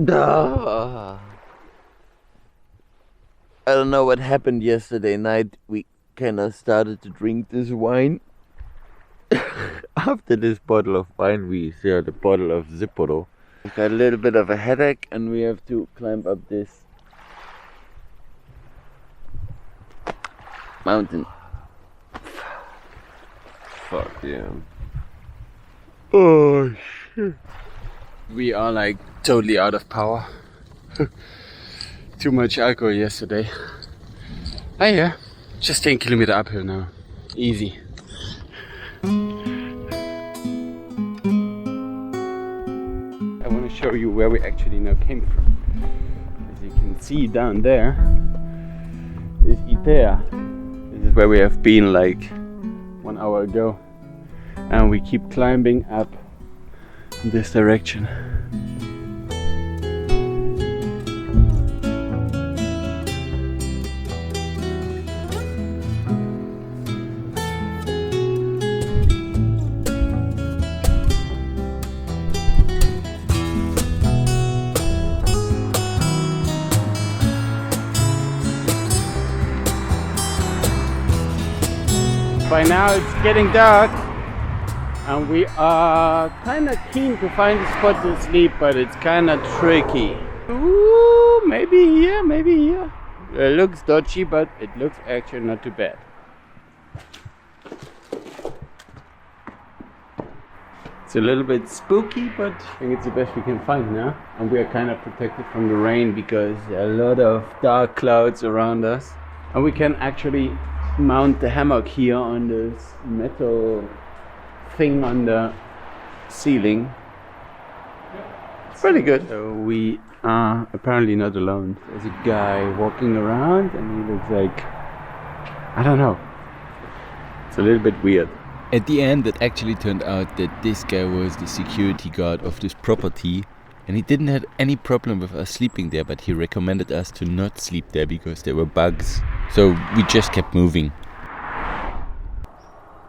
Duh. I don't know what happened yesterday night. We kind of started to drink this wine. After this bottle of wine, we shared a bottle of Zipporo. We've got a little bit of a headache and we have to climb up this mountain. Fuck yeah. Oh shit. We are like totally out of power. Too much alcohol yesterday. Oh yeah, just 10 kilometers uphill now. Easy. I want to show you where we actually now came from. As you can see down there is Hydra. This is where we have been like 1 hour ago. And we keep climbing up in this direction. By now it's getting dark and we are kind of keen to find a spot to sleep, but it's kind of tricky. Ooh, maybe here, maybe here. It looks dodgy, but it looks actually not too bad. It's a little bit spooky, but I think it's the best we can find now. And we are kind of protected from the rain because there are a lot of dark clouds around us. And we can actually mount the hammock here on this metal thing on the ceiling. It's pretty good. So we are apparently not alone. There's a guy walking around and he looks like, I don't know, it's a little bit weird. At the end, it actually turned out that this guy was the security guard of this property, and he didn't have any problem with us sleeping there, but he recommended us to not sleep there because there were bugs. So we just kept moving.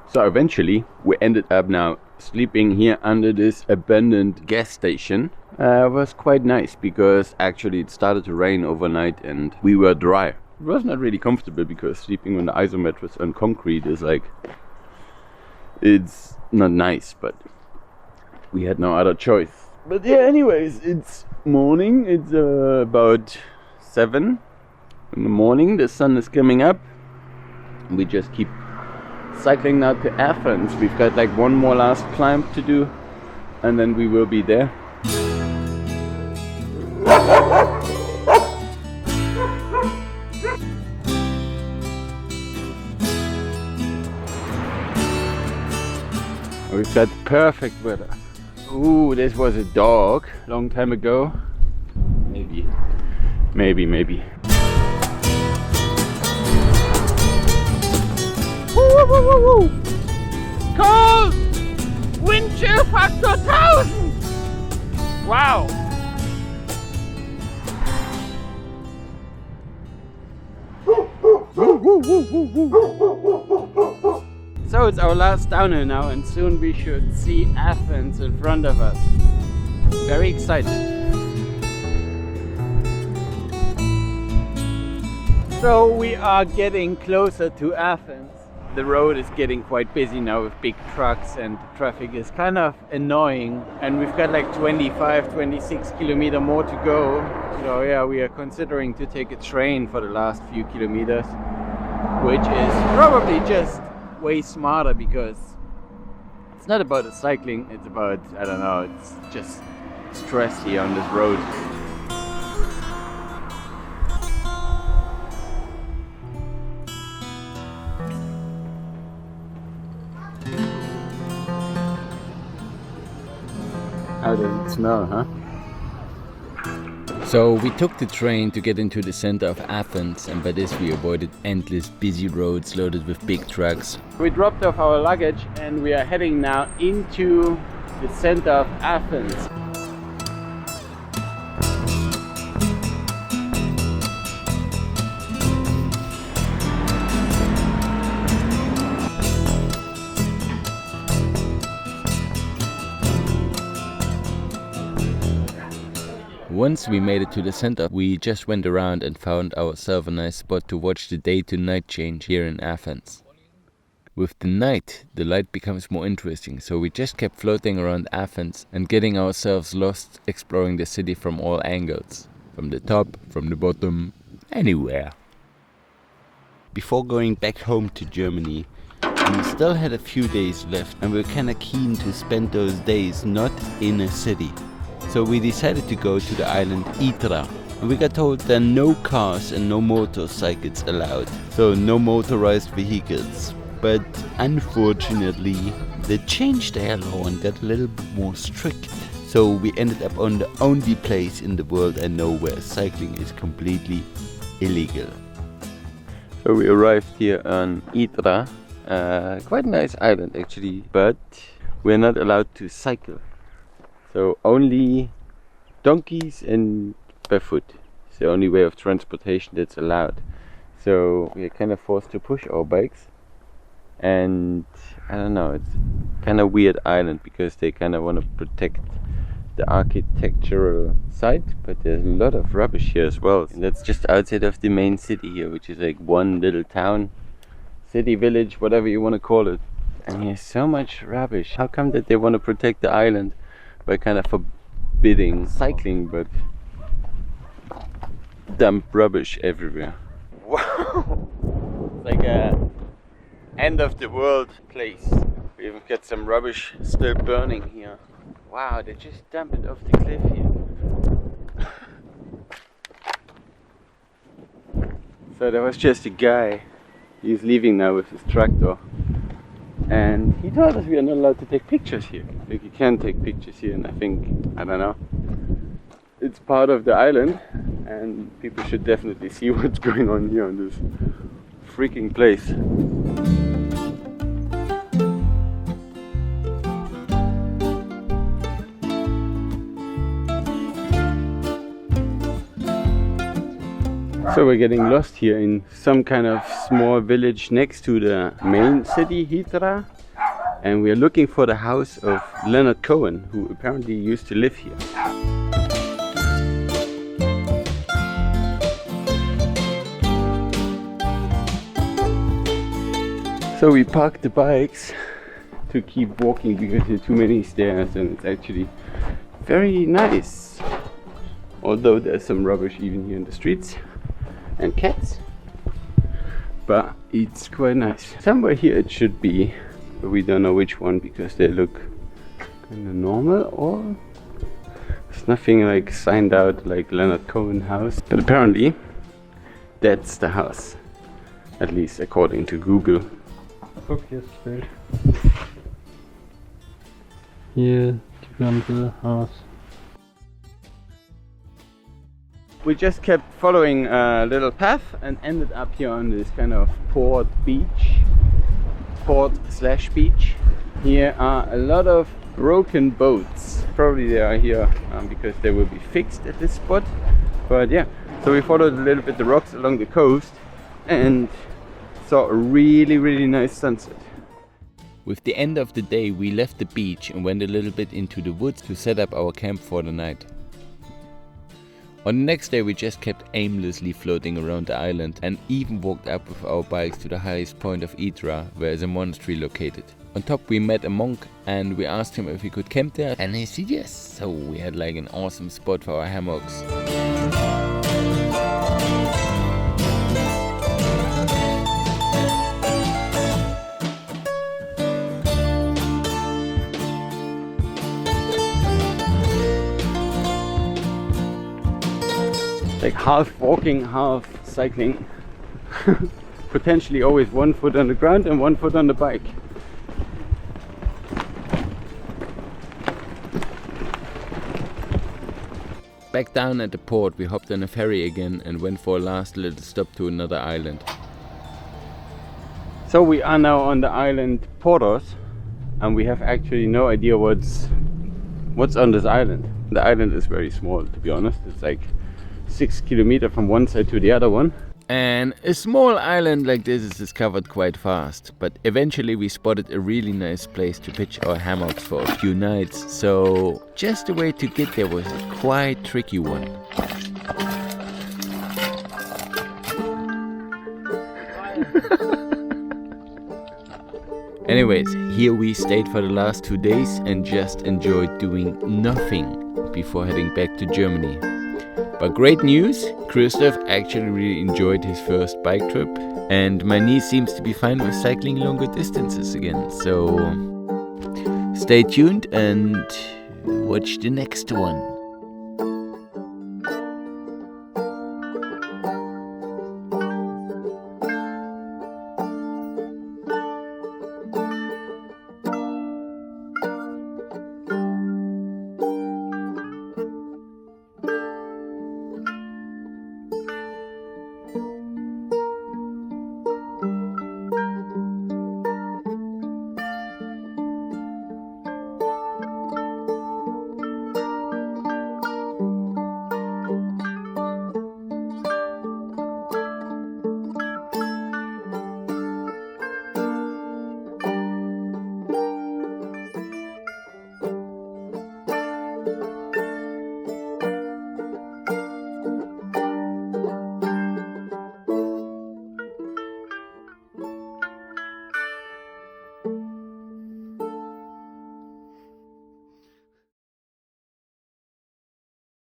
So eventually we ended up now sleeping here under this abandoned gas station. It was quite nice because actually it started to rain overnight and we were dry. It was not really comfortable because sleeping on the isomattress on concrete is like, it's not nice, but we had no other choice. But yeah, anyways, it's morning. It's about 7 in the morning. The sun is coming up. We just keep cycling now to Athens. We've got like one more last climb to do and then we will be there. We've got perfect weather. Ooh, this was a dog long time ago. Maybe. Woo, woo, woo, woo. Cold! Wind chill factor 1000! Wow! So it's our last downhill now and soon we should see Athens in front of us. Very excited. So we are getting closer to Athens. The road is getting quite busy now with big trucks and the traffic is kind of annoying. And we've got like 26 kilometers more to go. So yeah, we are considering to take a train for the last few kilometers, which is probably just way smarter because it's not about the cycling, it's about, I don't know, it's just stress here on this road. How does it smell, huh? So we took the train to get into the center of Athens, and by this we avoided endless busy roads loaded with big trucks. We dropped off our luggage and we are heading now into the center of Athens. Once we made it to the center, we just went around and found ourselves a nice spot to watch the day to night change here in Athens. With the night, the light becomes more interesting, so we just kept floating around Athens and getting ourselves lost, exploring the city from all angles. From the top, from the bottom, anywhere. Before going back home to Germany, we still had a few days left and we were kinda keen to spend those days not in a city. So we decided to go to the island Hydra. And we got told there are no cars and no motorcycles allowed, so no motorized vehicles. But unfortunately, they changed their law and got a little bit more strict. So we ended up on the only place in the world I know where cycling is completely illegal. So we arrived here on Hydra, quite a nice island actually, but we're not allowed to cycle. So only donkeys and barefoot. It's the only way of transportation that's allowed. So we're kind of forced to push our bikes. And I don't know, it's kind of weird island because they kind of want to protect the architectural site, but there's a lot of rubbish here as well. And that's just outside of the main city here, which is like one little town, city, village, whatever you want to call it. And here's so much rubbish. How come that they want to protect the island by kind of forbidding cycling, but dump rubbish everywhere? Wow! It's like a end of the world place. We even got some rubbish still burning here. Wow, they just dumped it off the cliff here. So there was just a guy. He's leaving now with his tractor. And he told us we are not allowed to take pictures here. Like you can take pictures here, and I think, I don't know, it's part of the island and people should definitely see what's going on here on this freaking place. So we're getting lost here in some kind of small village next to the main city, Hydra, and we're looking for the house of Leonard Cohen, who apparently used to live here. So we parked the bikes to keep walking because there are too many stairs, and it's actually very nice, although there's some rubbish even here in the streets and cats, but it's quite nice. Somewhere here it should be, but we don't know which one because they look kind of normal, or there's nothing like signed out like Leonard Cohen house, but apparently that's the house, at least according to Google. Guck, hier ist das Bild. Hier die ganze Haus. We just kept following a little path and ended up here on this kind of port slash beach. Here are a lot of broken boats. Probably they are here because they will be fixed at this spot. But yeah, so we followed a little bit the rocks along the coast and saw a really nice sunset. With the end of the day, we left the beach and went a little bit into the woods to set up our camp for the night. On the next day we just kept aimlessly floating around the island and even walked up with our bikes to the highest point of Hydra, where is a monastery located. On top we met a monk and we asked him if we could camp there, and he said yes, so we had like an awesome spot for our hammocks. Like half walking, half cycling. Potentially always one foot on the ground and one foot on the bike. Back down at the port we hopped on a ferry again and went for a last little stop to another island. So we are now on the island Poros, and we have actually no idea what's on this island. The island is very small, to be honest. It's like 6 kilometers from one side to the other one. And a small island like this is discovered quite fast, but eventually we spotted a really nice place to pitch our hammocks for a few nights, so just the way to get there was a quite tricky one. Anyways, here we stayed for the last 2 days and just enjoyed doing nothing before heading back to Germany. But great news, Christoph actually really enjoyed his first bike trip, and my knee seems to be fine with cycling longer distances again, so stay tuned and watch the next one.